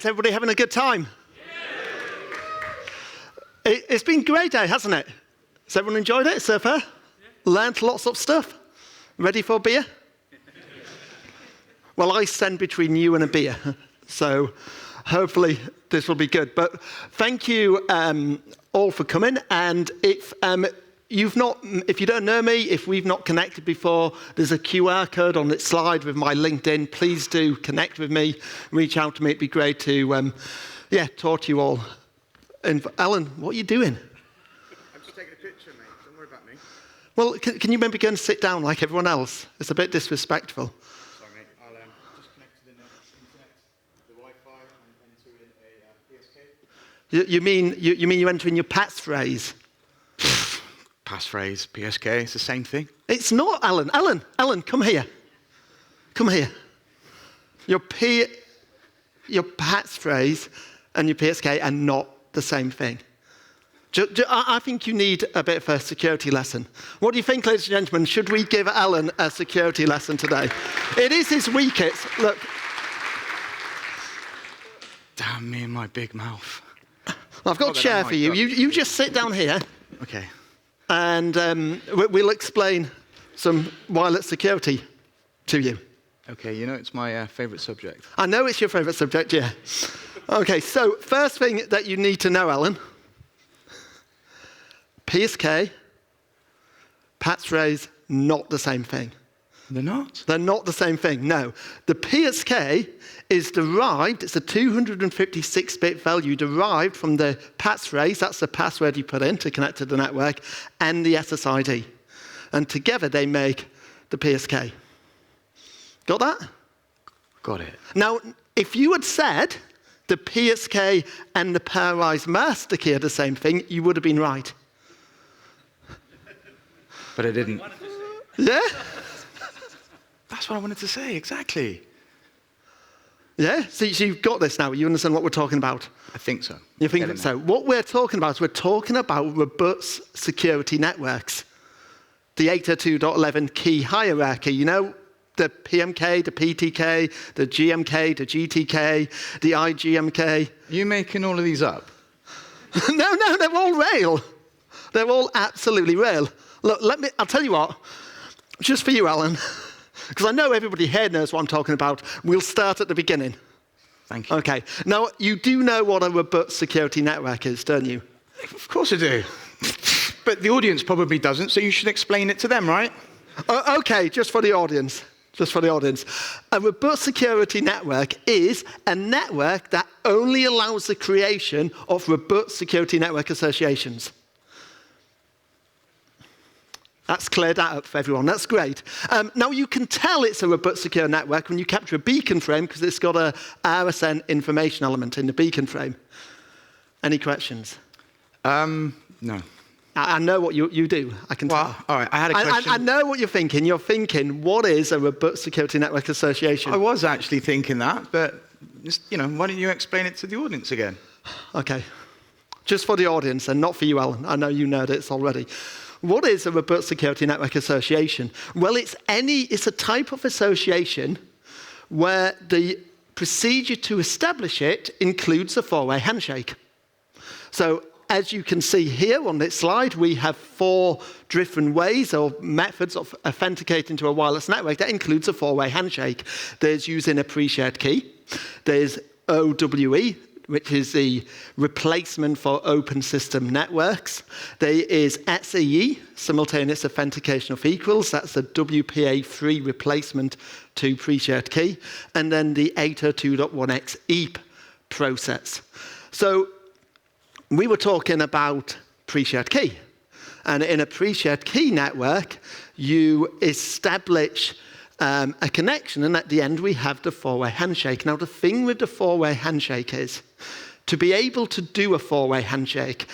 Everybody having a good time? It's been a great day, hasn't it? Has everyone enjoyed it so far? Learned lots of stuff? Ready for a beer? Well, I stand between you and a beer, so hopefully this will be good. But thank you all for coming. And if you don't know me, if we've not connected before, there's a QR code on this slide with my LinkedIn. Please do connect with me, reach out to me. It'd be great to talk to you all. And Alan, what are you doing? I'm just taking a picture, mate. Don't worry about me. Well, can you maybe go and sit down like everyone else? It's a bit disrespectful. Sorry, mate. I'll just connect to the internet, the Wi-Fi, and enter in a PSK. You mean you enter in your passphrase? Passphrase, PSK, it's the same thing. It's not, Alan. Alan, come here. Come here. Your passphrase and your PSK are not the same thing. I think you need a bit of a security lesson. What do you think, ladies and gentlemen? Should we give Alan a security lesson today? It is his week. Look. Damn me and my big mouth. I've got a chair for you. You just sit down here. Okay. And we'll explain some wireless security to you. Okay, you know it's my favourite subject. I know it's your favourite subject, yeah. Okay, so first thing that you need to know, Alan, PSK, passphrase, not the same thing. They're not? They're not the same thing, no. The PSK is derived, it's a 256-bit value derived from the passphrase, that's the password you put in to connect to the network, and the SSID. And together they make the PSK. Got that? Got it. Now, if you had said the PSK and the pairized master key are the same thing, you would have been right. But I didn't. Yeah? That's what I wanted to say, exactly. Yeah? So you've got this now. You understand what we're talking about? I think so. You think so? What we're talking about robust security networks. The 802.11 key hierarchy, you know, the PMK, the PTK, the GMK, the GTK, the IGMK. You making all of these up? No, they're all real. They're all absolutely real. Look, I'll tell you what, just for you, Alan, because I know everybody here knows what I'm talking about, we'll start at the beginning. Thank you. Okay. Now, you do know what a robust security network is, don't you? Of course I do. But the audience probably doesn't, so you should explain it to them, right? Okay, just for the audience. Just for the audience. A robust security network is a network that only allows the creation of robust security network associations. That's cleared that up for everyone. That's great. Now, you can tell it's a robust secure network when you capture a beacon frame because it's got a RSN information element in the beacon frame. Any questions? No. I know what you do. I can tell. All right, I had a question. I know what you're thinking. You're thinking, what is a robust security network association? I was actually thinking that, but just, why don't you explain it to the audience again? Okay. Just for the audience and not for you, Alan. I know you know this already. What is a robust security network association? Well, it's a type of association where the procedure to establish it includes a four-way handshake. So, as you can see here on this slide, we have 4 different ways or methods of authenticating to a wireless network. That includes a four-way handshake. There's using a pre-shared key. There's OWE, which is the replacement for open system networks. There is SEE, simultaneous authentication of equals. That's the WPA3 replacement to pre-shared key. And then the 802.1x EAP process. So, we were talking about pre-shared key. And in a pre-shared key network, you establish a connection, and at the end we have the four-way handshake. Now, the thing with the four-way handshake is, to be able to do a four-way handshake,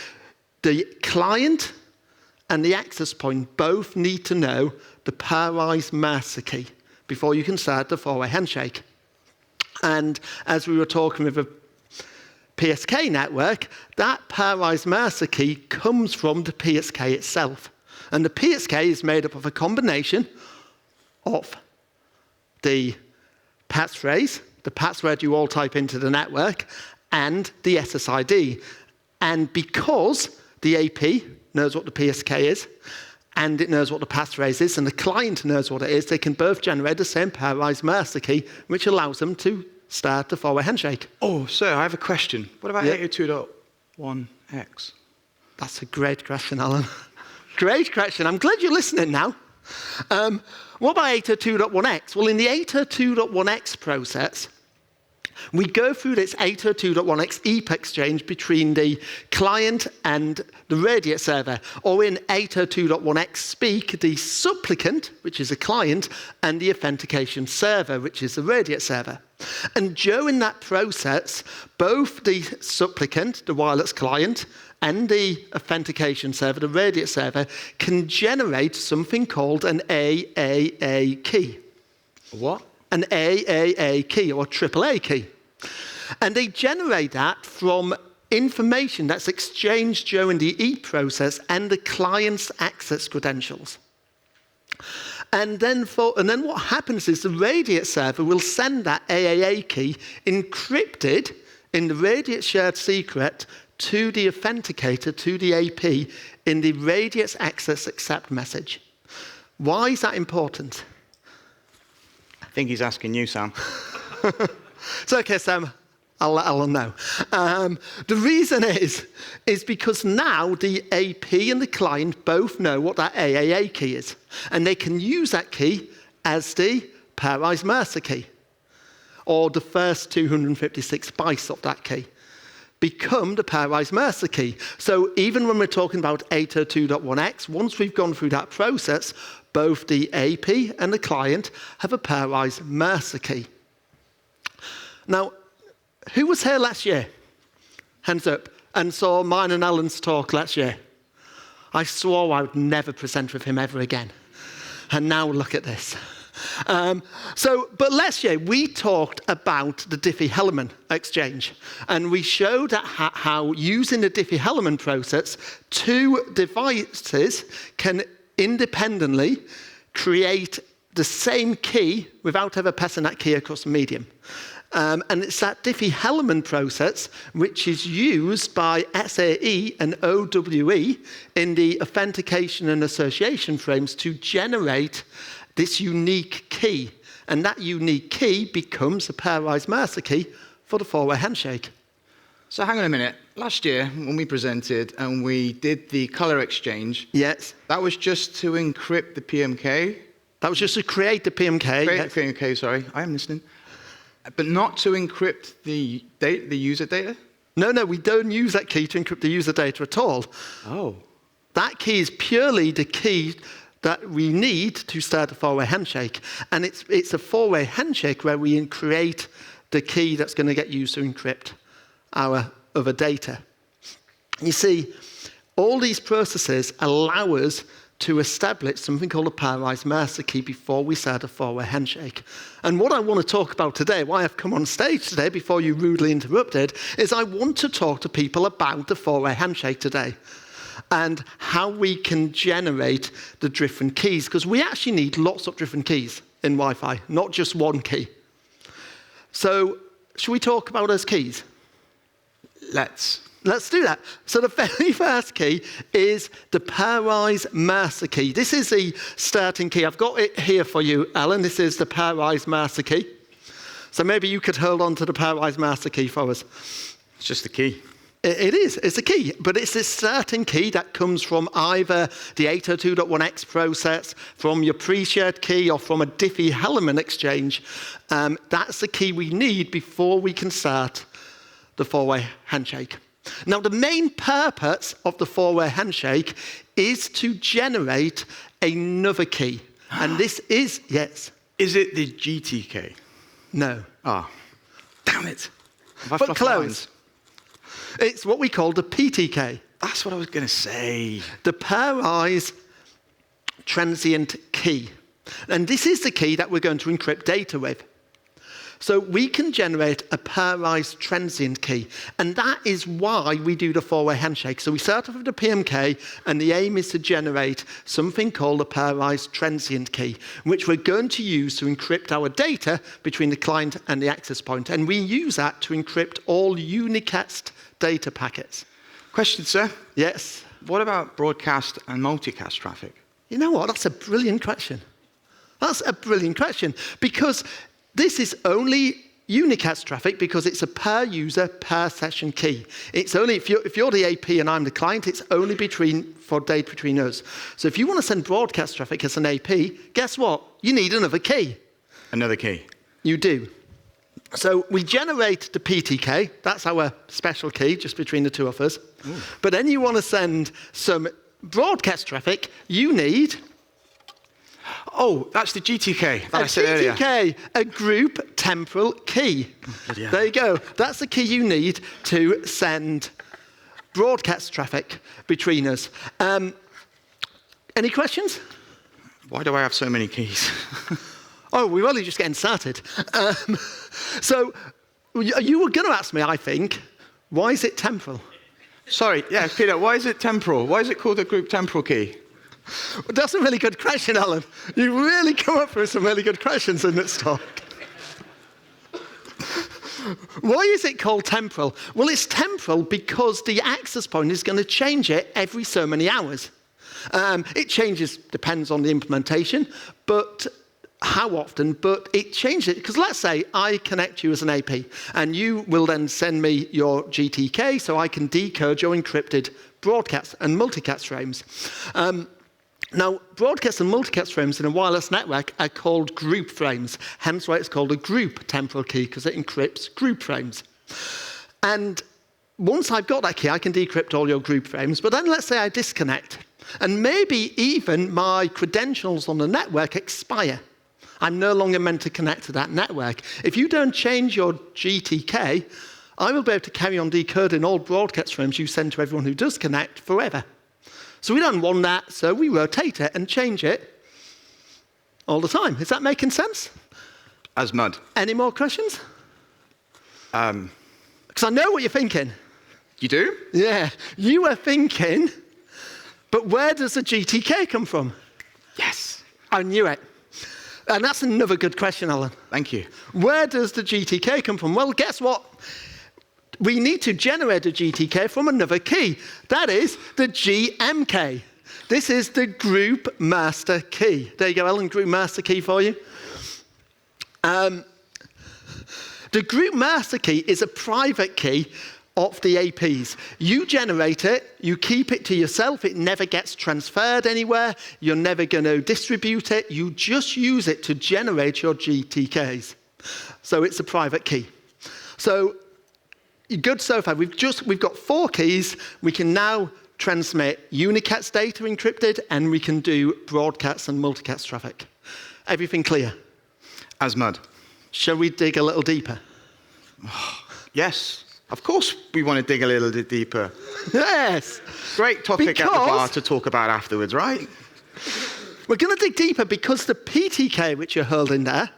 the client and the access point both need to know the pairized master key before you can start the four-way handshake. And as we were talking with a PSK network, that pairized master key comes from the PSK itself. And the PSK is made up of a combination of the passphrase, the password you all type into the network, and the SSID. And because the AP knows what the PSK is, and it knows what the passphrase is, and the client knows what it is, they can both generate the same pairized master key, which allows them to start the four-way handshake. Oh, sir, I have a question. What about 802.1x? That's a great question, Alan. Great question. I'm glad you're listening now. What about 802.1x? Well, in the 802.1x process, we go through this 802.1x EP exchange between the client and the radiate server, or in 802.1x speak, the supplicant, which is a client, and the authentication server, which is the radiate server. And during that process, both the supplicant, the wireless client, and the authentication server, the radiate server, can generate something called an AAA key. What? An AAA key, or AAA key. And they generate that from information that's exchanged during the E process and the client's access credentials. And then what happens is the radiate server will send that AAA key encrypted in the radiate shared secret to the authenticator, to the AP, in the radiate's access accept message. Why is that important? I think he's asking you, Sam. It's okay, Sam. I'll let Alan know. The reason is because now the AP and the client both know what that AAA key is. And they can use that key as the pairized master key, or the first 256 bytes of that key become the pairized master key. So even when we're talking about 802.1x, once we've gone through that process, both the AP and the client have a pairized master key. Now, who was here last year? Hands up. And saw mine and Alan's talk last year. I swore I would never present with him ever again. And now look at this. But last year, we talked about the Diffie-Hellman exchange. And we showed how using the Diffie-Hellman process, two devices can independently create the same key without ever passing that key across the medium. And it's that Diffie-Hellman process which is used by SAE and OWE in the authentication and association frames to generate this unique key. And that unique key becomes a pairized master key for the four-way handshake. So hang on a minute. Last year, when we presented and we did the color exchange, yes, that was just to encrypt the PMK? That was just to create the PMK. Create the PMK, sorry. I am listening. But not to encrypt the user data? No, we don't use that key to encrypt the user data at all. Oh. That key is purely the key that we need to start a four-way handshake. And it's a four-way handshake where we create the key that's going to get used to encrypt our other data. You see, all these processes allow us to establish something called a pairized master key before we start a four-way handshake. And what I want to talk about today, why I've come on stage today before you rudely interrupted, is I want to talk to people about the four-way handshake today and how we can generate the different keys, because we actually need lots of different keys in Wi-Fi, not just one key. So, should we talk about those keys? Let's do that. So the very first key is the pairized master key. This is the starting key. I've got it here for you, Alan. This is the pairized master key. So maybe you could hold on to the pairized master key for us. It's just the key. It is. It's a key. But it's this starting key that comes from either the 802.1x process, from your pre-shared key, or from a Diffie-Hellman exchange. That's the key we need before we can start the four-way handshake. Now, the main purpose of the four-way handshake is to generate another key. And this is, yes. Is it the GTK? No. Ah, damn it. But close. It's what we call the PTK. That's what I was going to say. The pairized transient key. And this is the key that we're going to encrypt data with. So we can generate a pairized transient key. And that is why we do the four-way handshake. So we start off with the PMK, and the aim is to generate something called a pairized transient key, which we're going to use to encrypt our data between the client and the access point. And we use that to encrypt all unicast data packets. Question, sir. Yes? What about broadcast and multicast traffic? You know what? That's a brilliant question. That's a brilliant question. Because this is only unicast traffic because it's a per user, per session key. It's only, if you're the AP and I'm the client, it's only for data between us. So if you want to send broadcast traffic as an AP, guess what? You need another key. Another key. You do. So we generate the PTK. That's our special key, just between the two of us. Ooh. But then you want to send some broadcast traffic, you need... Oh, that's the GTK that I said earlier. A GTK, a group temporal key. Yeah. There you go. That's the key you need to send broadcast traffic between us. Any questions? Why do I have so many keys? Oh, we're only just getting started. So you were going to ask me, I think, why is it temporal? Sorry, yeah, Peter, why is it temporal? Why is it called a group temporal key? Well, that's a really good question, Alan. You really come up with some really good questions in this talk. Why is it called temporal? Well, it's temporal because the access point is going to change it every so many hours. It changes, depends on the implementation, but how often, but it changes it. Because let's say I connect you as an AP, and you will then send me your GTK so I can decode your encrypted broadcast and multicast frames. Now, broadcast and multicast frames in a wireless network are called group frames, hence why it's called a group temporal key, because it encrypts group frames. And once I've got that key, I can decrypt all your group frames, but then let's say I disconnect, and maybe even my credentials on the network expire. I'm no longer meant to connect to that network. If you don't change your GTK, I will be able to carry on decoding all broadcast frames you send to everyone who does connect forever. So we don't want that, so we rotate it and change it all the time. Is that making sense? As mud. Any more questions? Because I know what you're thinking. You do? Yeah. You are thinking, but where does the GTK come from? Yes. I knew it. And that's another good question, Alan. Thank you. Where does the GTK come from? Well, guess what? We need to generate a GTK from another key. That is the GMK. This is the group master key. There you go, Ellen, group master key for you. The group master key is a private key of the APs. You generate it, you keep it to yourself, it never gets transferred anywhere, you're never going to distribute it, you just use it to generate your GTKs. So it's a private key. So good so far. We've got 4 keys. We can now transmit unicast data encrypted, and we can do broadcast and multicast traffic. Everything clear? As mud. Shall we dig a little deeper? Yes. Of course we want to dig a little bit deeper. Yes. Great topic at the bar to talk about afterwards, right? We're going to dig deeper because the PTK, which you're holding there,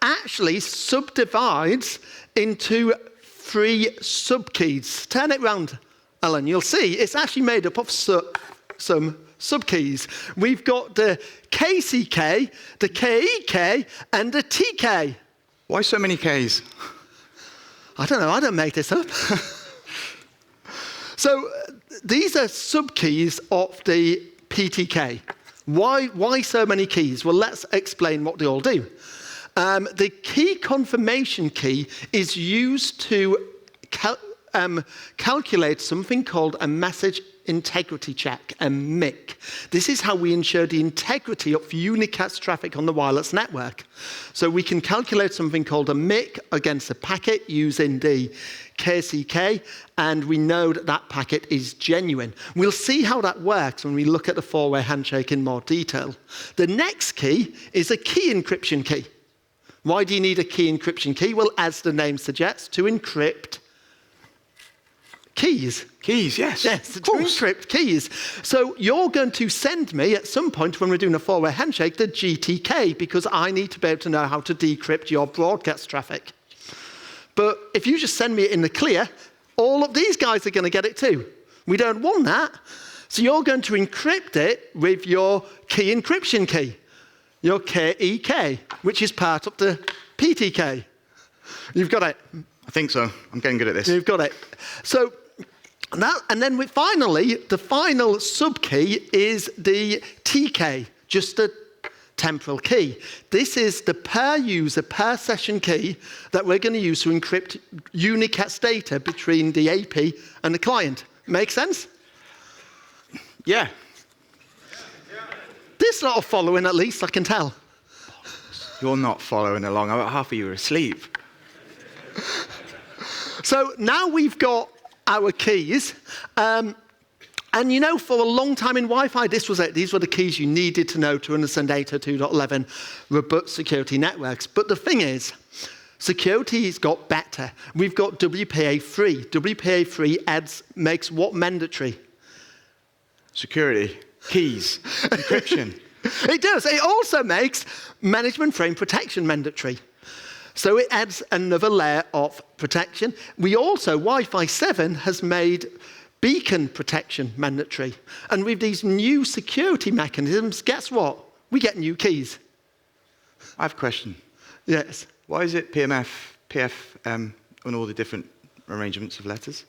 actually subdivides into 3 subkeys. Turn it round, Alan. You'll see it's actually made up of some subkeys. We've got the KCK, the KEK, and the TK. Why so many Ks? I don't know. I don't make this up. So these are subkeys of the PTK. Why so many keys? Well, let's explain what they all do. The key confirmation key is used to calculate something called a message integrity check, a MIC. This is how we ensure the integrity of unicast traffic on the wireless network. So we can calculate something called a MIC against a packet using the KCK, and we know that that packet is genuine. We'll see how that works when we look at the 4-way handshake in more detail. The next key is a key encryption key. Why do you need a key encryption key? Well, as the name suggests, to encrypt keys. Keys, yes. Yes, of to course. encrypt keys. So you're going to send me at some point when we're doing a four-way handshake the GTK because I need to be able to know how to decrypt your broadcast traffic. But if you just send me it in the clear, all of these guys are going to get it too. We don't want that. So you're going to encrypt it with your key encryption key, your KEK, which is part of the PTK. You've got it. I think so. I'm getting good at this. You've got it. So that, and then finally, the final subkey is the TK, just a temporal key. This is the per user, per session key that we're going to use to encrypt unicast data between the AP and the client. Make sense? Yeah. This lot of following, at least, I can tell. You're not following along. About half of you are asleep. So now we've got our keys. And you know, for a long time in Wi-Fi, this was it. These were the keys you needed to know to understand 802.11 robust security networks. But the thing is, security's got better. We've got WPA3. WPA3 makes what mandatory? Security, keys, encryption. It does. It also makes management frame protection mandatory. So it adds another layer of protection. We also, Wi-Fi 7 has made beacon protection mandatory. And with these new security mechanisms, guess what? We get new keys. I have a question. Yes. Why is it PMF, PF, and all the different arrangements of letters?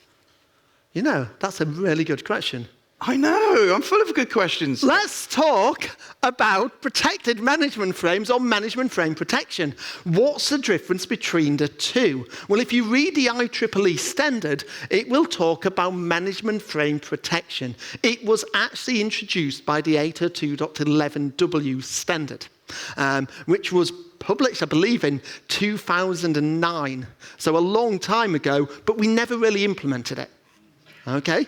You know, that's a really good question. I know, I'm full of good questions. Let's talk about protected management frames or management frame protection. What's the difference between the two? Well, if you read the IEEE standard, it will talk about management frame protection. It was actually introduced by the 802.11w standard, which was published, I believe, in 2009. So a long time ago, but we never really implemented it. Okay?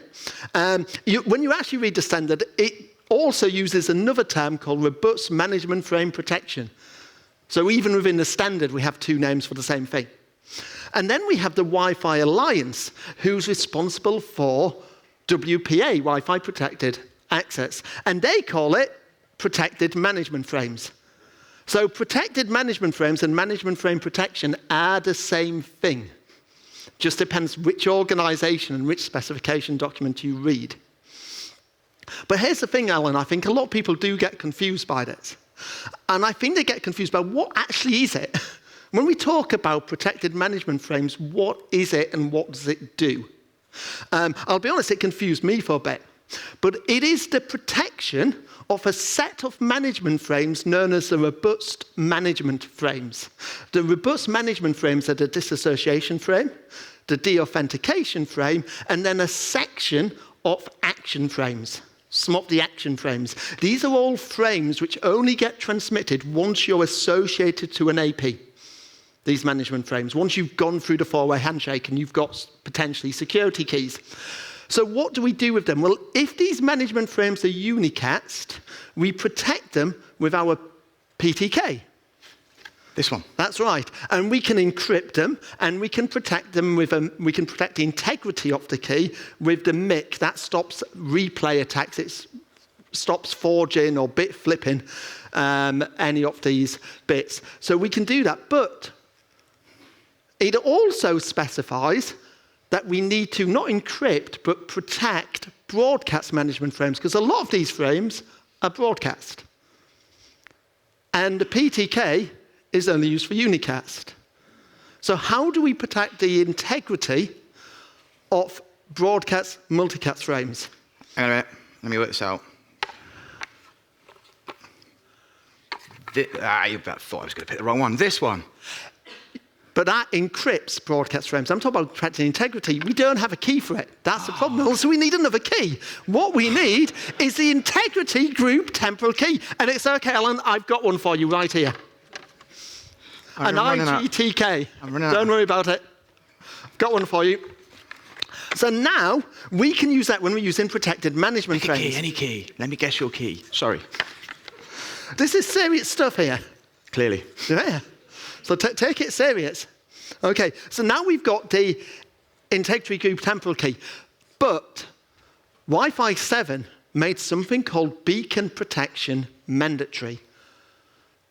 When you actually read the standard, it also uses another term called robust management frame protection. So even within the standard, we have two names for the same thing. And then we have the Wi-Fi Alliance, who's responsible for WPA, Wi-Fi Protected Access. And they call it protected management frames. So protected management frames and management frame protection are the same thing. Just depends which organization and which specification document you read. But here's the thing, Alan, I think a lot of people do get confused by this. And I think they get confused by what actually is it? When we talk about protected management frames, what is it and what does it do? I'll be honest, it confused me for a bit. But it is the protection of a set of management frames known as the robust management frames. The robust management frames are the disassociation frame, the deauthentication frame, and then a section of action frames. Some of the action frames. These are all frames which only get transmitted once you're associated to an AP. These management frames, once you've gone through the four-way handshake and you've got potentially security keys. So what do we do with them? Well, if these management frames are unicast, we protect them with our PTK. This one. That's right. And we can encrypt them, and we can protect them with we can protect the integrity of the key with the MIC. That stops replay attacks. It stops forging or bit flipping any of these bits. So we can do that. But it also specifies that we need to not encrypt, but protect broadcast management frames, because a lot of these frames are broadcast. And the PTK is only used for unicast. So how do we protect the integrity of broadcast multicast frames? Hang on a minute. Let me work this out. You thought I was going to pick the wrong one. This one. But that encrypts broadcast frames. I'm talking about protecting integrity. We don't have a key for it. That's the problem. So we need another key. What we need is the integrity group temporal key. And it's okay, Alan, I've got one for you right here. An IGTK. Don't worry about it. I've got one for you. So now we can use that when we're using protected management frames. Any key. Let me guess your key. Sorry. This is serious stuff here. Clearly. Yeah. So take it serious. Okay, so now we've got the integrity group temporal key. But Wi-Fi 7 made something called beacon protection mandatory.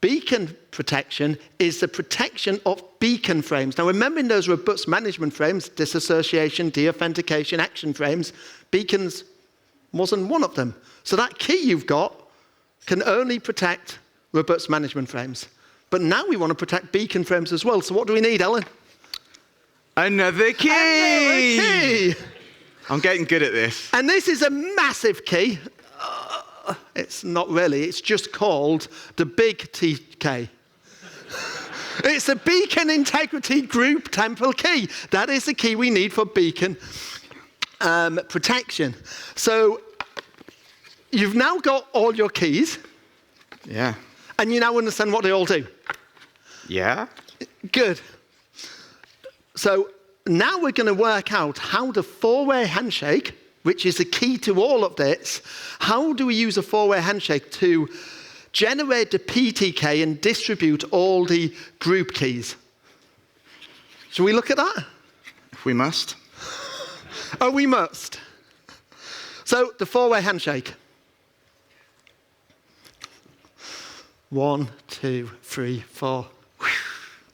Beacon protection is the protection of beacon frames. Now, remembering those robust management frames, disassociation, deauthentication, action frames, beacons wasn't one of them. So that key you've got can only protect robust management frames. But now we want to protect beacon frames as well. So what do we need, Ellen? Another key! Another key! I'm getting good at this. And this is a massive key. It's not really. It's just called the big TK. It's a beacon integrity group temporal key. That is the key we need for beacon protection. So you've now got all your keys. Yeah. And you now understand what they all do. Yeah? Good. So now we're going to work out how the four-way handshake, which is the key to all of this, how do we use a four-way handshake to generate the PTK and distribute all the group keys? Shall we look at that? If we must. Oh, we must. So the four-way handshake. 1, 2, 3, 4.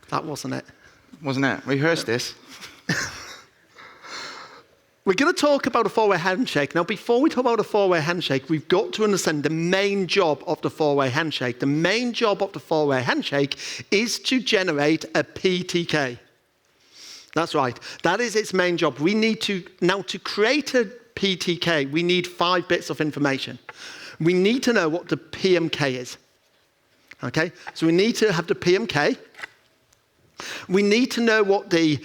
That wasn't it. Wasn't it? Rehearse this. We're going to talk about a four-way handshake. Now, before we talk about a four-way handshake, we've got to understand the main job of the four-way handshake. The main job of the four-way handshake is to generate a PTK. That's right. That is its main job. We need to, now to create a PTK, we need 5 bits of information. We need to know what the PMK is. Okay? So we need to have the PMK. We need to know what the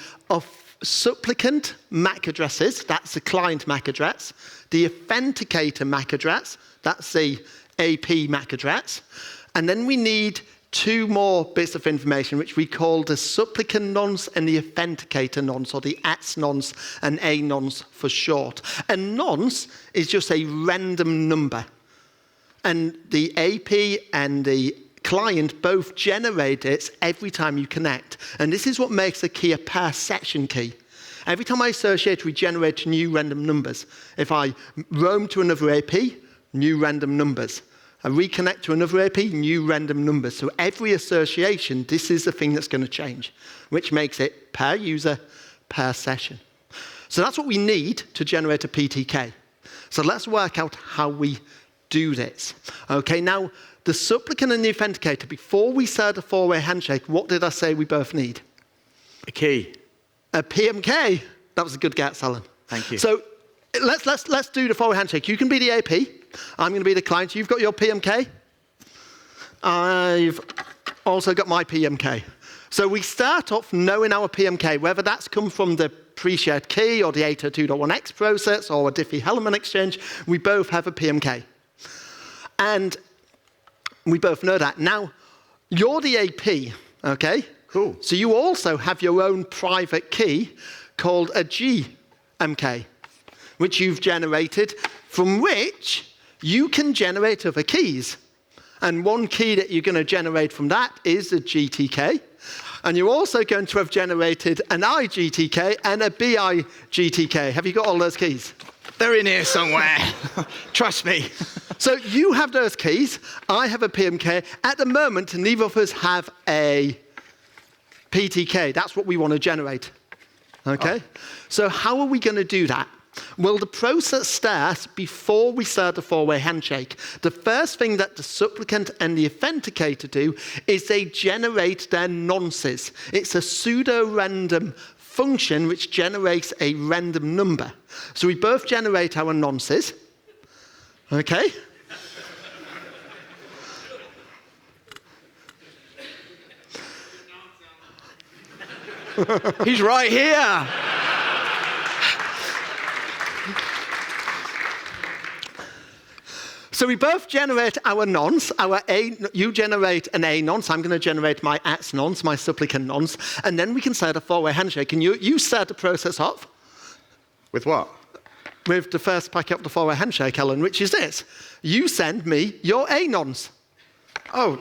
supplicant MAC address is. That's the client MAC address. The authenticator MAC address. That's the AP MAC address. And then we need 2 more bits of information, which we call the supplicant nonce and the authenticator nonce, or the ATS nonce and A nonce for short. And nonce is just a random number. And the AP and the client both generate it every time you connect. And this is what makes a key a per session key. Every time I associate, we generate new random numbers. If I roam to another AP, new random numbers. I reconnect to another AP, new random numbers. So every association, this is the thing that's going to change, which makes it per user, per session. So that's what we need to generate a PTK. So let's work out how we do this. Okay, now, the supplicant and the authenticator, before we start a four-way handshake, what did I say we both need? A key. A PMK. That was a good guess, Alan. Thank you. So let's do the four-way handshake. You can be the AP. I'm going to be the client. You've got your PMK. I've also got my PMK. So we start off knowing our PMK, whether that's come from the pre-shared key or the 802.1x process or a Diffie-Hellman exchange. We both have a PMK. And we both know that. Now, you're the AP, okay? Cool. So you also have your own private key called a GMK, which you've generated, from which you can generate other keys. And one key that you're going to generate from that is a GTK. And you're also going to have generated an IGTK and a BIGTK. Have you got all those keys? They're in here somewhere. Trust me. So you have those keys. I have a PMK. At the moment, neither of us have a PTK. That's what we want to generate. Okay? Oh. So how are we going to do that? Well, the process starts before we start the four-way handshake. The first thing that the supplicant and the authenticator do is they generate their nonces. It's a pseudo-random function which generates a random number. So we both generate our nonces. Okay? He's right here. So we both generate our nonce. You generate an A nonce. I'm going to generate my ATS nonce, my supplicant nonce. And then we can start a four-way handshake. And you start the process off. With what? With the first packet of the four-way handshake, Ellen, which is this. You send me your A nonce. Oh,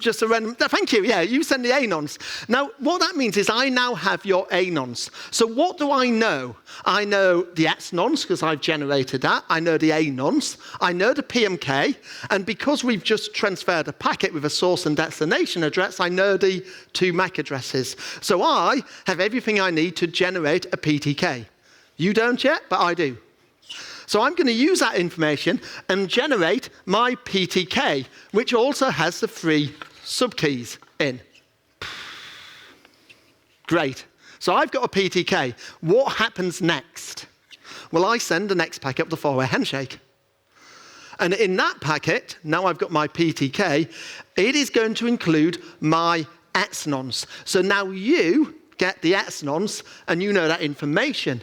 Just a random, thank you, yeah, you send the anons. Now, what that means is I now have your anons. So what do I know? I know the xnons, because I've generated that. I know the anons. I know the PMK. And because we've just transferred a packet with a source and destination address, I know the 2 MAC addresses. So I have everything I need to generate a PTK. You don't yet, but I do. So I'm going to use that information and generate my PTK, which also has the 3 subkeys in. Great. So I've got a PTK. What happens next? Well, I send the next packet up the 4-way handshake. And in that packet, now I've got my PTK, it is going to include my xnons. So now you get the xnons, and you know that information.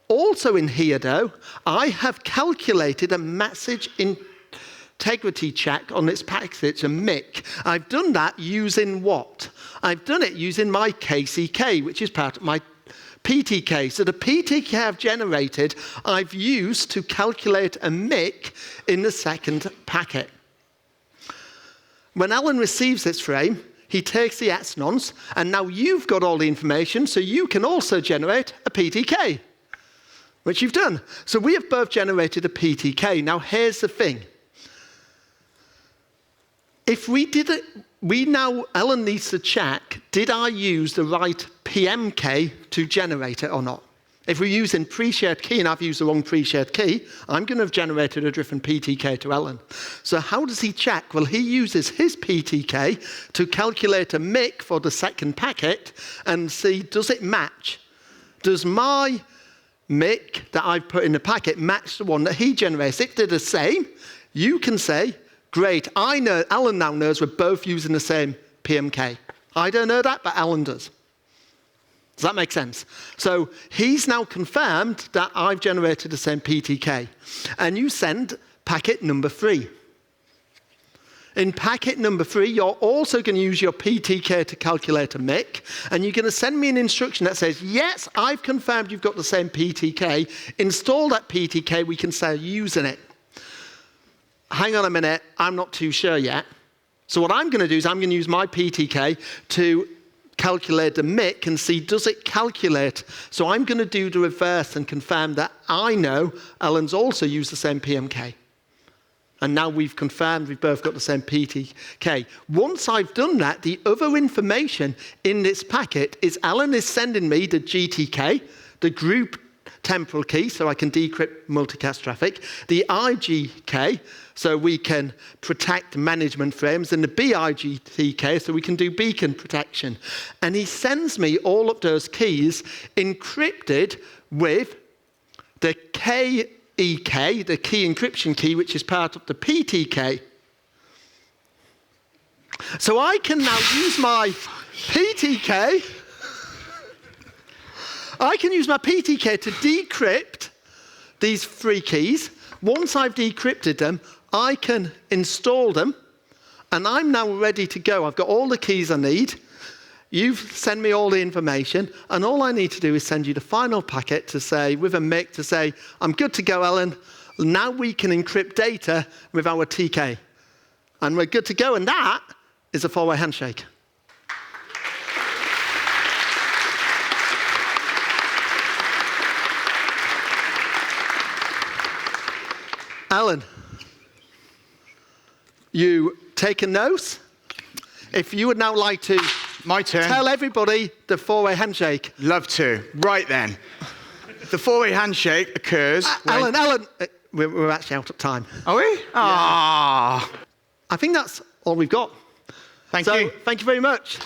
Also in here, though, I have calculated a message integrity check on this packet, a MIC. I've done that using what? I've done it using my KCK, which is part of my PTK. So the PTK I've generated, I've used to calculate a MIC in the second packet. When Alan receives this frame, he takes the xnons, and now you've got all the information, so you can also generate a PTK, which you've done. So we have both generated a PTK. Now here's the thing. If we did it, Ellen needs to check, did I use the right PMK to generate it or not? If we're using pre-shared key and I've used the wrong pre-shared key, I'm going to have generated a different PTK to Ellen. So how does he check? Well, he uses his PTK to calculate a MIC for the second packet and see, does it match? Does my MIC that I've put in the packet match the one that he generates? If they're the same, you can say, great, I know, Alan now knows we're both using the same PMK. I don't know that, but Alan does. Does that make sense? So he's now confirmed that I've generated the same PTK. And you send packet number 3. In packet number 3, you're also going to use your PTK to calculate a MIC, and you're going to send me an instruction that says, yes, I've confirmed you've got the same PTK. Install that PTK, we can start using it. Hang on a minute, I'm not too sure yet. So what I'm going to do is I'm going to use my PTK to calculate the MIC and see, does it calculate? So I'm going to do the reverse and confirm that I know Alan's also used the same PMK. And now we've confirmed we've both got the same PTK. Once I've done that, the other information in this packet is Alan is sending me the GTK, the group temporal key, so I can decrypt multicast traffic, the IGK, so we can protect management frames, and the BIGTK, so we can do beacon protection. And he sends me all of those keys encrypted with the KEK, the key encryption key, which is part of the PTK. So I can now use my PTK. I can use my PTK to decrypt these 3 keys. Once I've decrypted them, I can install them, and I'm now ready to go. I've got all the keys I need. You've sent me all the information, and all I need to do is send you the final packet to say, with a MIC, to say, I'm good to go, Ellen. Now we can encrypt data with our TK. And we're good to go, and that is a 4-way handshake. Alan, you take a note. If you would now like to My turn. Tell everybody the 4-way handshake. Love to. Right then. The 4-way handshake occurs when... Alan, we're actually out of time. Are we? Ah. I think that's all we've got. Thank you. Thank you very much.